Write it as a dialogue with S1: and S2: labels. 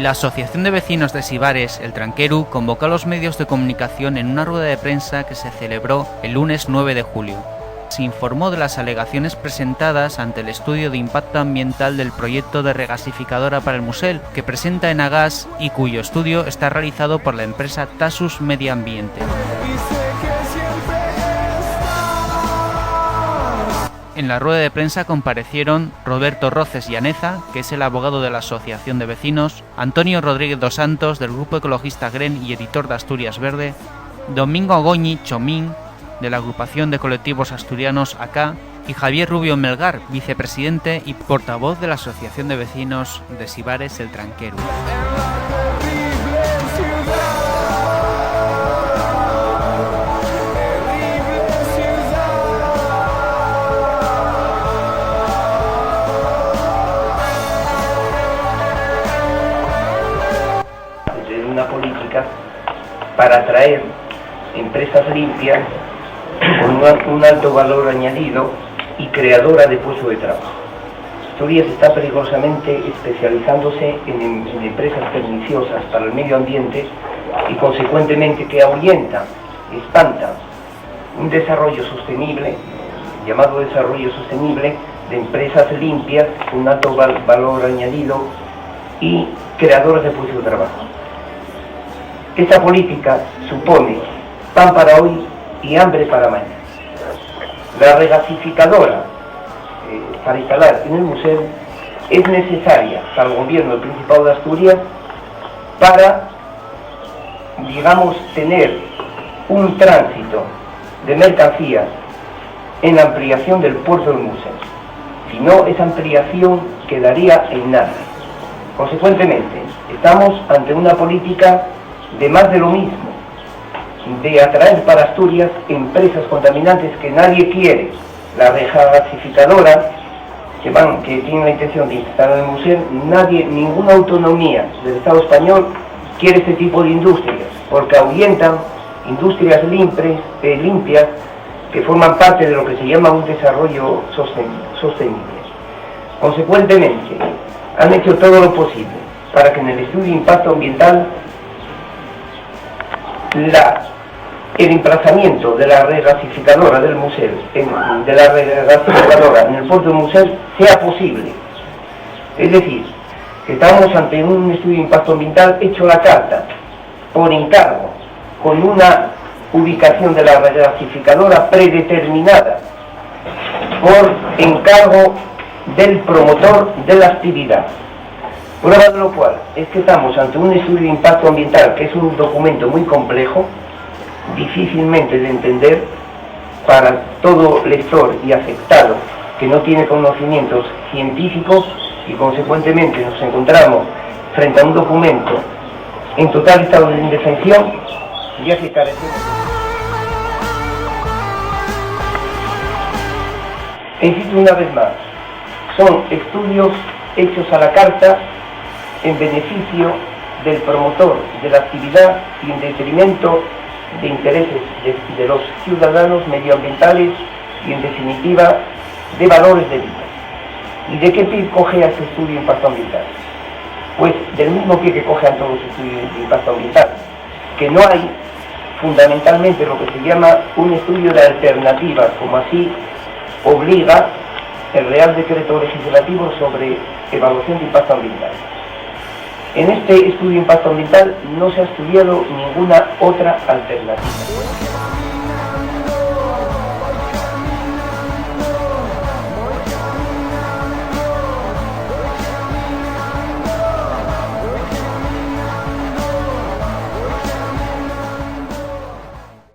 S1: La Asociación de Vecinos de Sibares, el Tranqueru, convocó a los medios de comunicación en una rueda de prensa que se celebró el lunes 9 de julio. Se informó de las alegaciones presentadas ante el estudio de impacto ambiental del proyecto de regasificadora para el Musel, que presenta Enagas y cuyo estudio está realizado por la empresa Tasus Medio Ambiente. En la rueda de prensa comparecieron Roberto Roces Llaneza, que es el abogado de la Asociación de Vecinos, Antonio Rodríguez dos Santos, del Grupo Ecologista GREN y editor de Asturias Verde, Domingo Agoñi Chomín, de la Agrupación de Colectivos Asturianos ACA, y Javier Rubio Melgar, vicepresidente y portavoz de la Asociación de Vecinos de Sibares, el Tranqueru.
S2: Una política para atraer empresas limpias con un alto valor añadido y creadora de puestos de trabajo. Asturias está peligrosamente especializándose en empresas perniciosas para el medio ambiente y consecuentemente que ahuyentan, espantan un desarrollo sostenible, llamado desarrollo sostenible, de empresas limpias con un alto valor añadido y creadoras de puestos de trabajo. Esta política supone pan para hoy y hambre para mañana. La regasificadora para instalar en el museo es necesaria para el gobierno del Principado de Asturias para, digamos, tener un tránsito de mercancías en la ampliación del puerto del museo. Si no, esa ampliación quedaría en nada. Consecuentemente, estamos ante una política de más de lo mismo, de atraer para Asturias empresas contaminantes que nadie quiere. La regasificadora que tiene la intención de instalar en el museo, ninguna autonomía del Estado español quiere este tipo de industrias, porque ahuyentan industrias limpias que forman parte de lo que se llama un desarrollo sostenible. Consecuentemente, han hecho todo lo posible para que en el estudio de impacto ambiental el emplazamiento de la regasificadora del museo, en el puerto del museo, sea posible. Es decir, que estamos ante un estudio de impacto ambiental hecho la carta, por encargo, con una ubicación de la regasificadora predeterminada, por encargo del promotor de la actividad. Prueba de lo cual es que estamos ante un estudio de impacto ambiental que es un documento muy complejo, difícilmente de entender para todo lector y afectado que no tiene conocimientos científicos, y consecuentemente nos encontramos frente a un documento en total estado de indefensión, ya que carecemos. Insisto una vez más, son estudios hechos a la carta en beneficio del promotor de la actividad y en detrimento de intereses de los ciudadanos medioambientales y, en definitiva, de valores de vida. ¿Y de qué pie coge este estudio de impacto ambiental? Pues del mismo pie que cogean todos los estudios de impacto ambiental, que no hay fundamentalmente lo que se llama un estudio de alternativas, como así obliga el Real Decreto Legislativo sobre evaluación de impacto ambiental. En este estudio de impacto ambiental no se ha estudiado ninguna otra alternativa.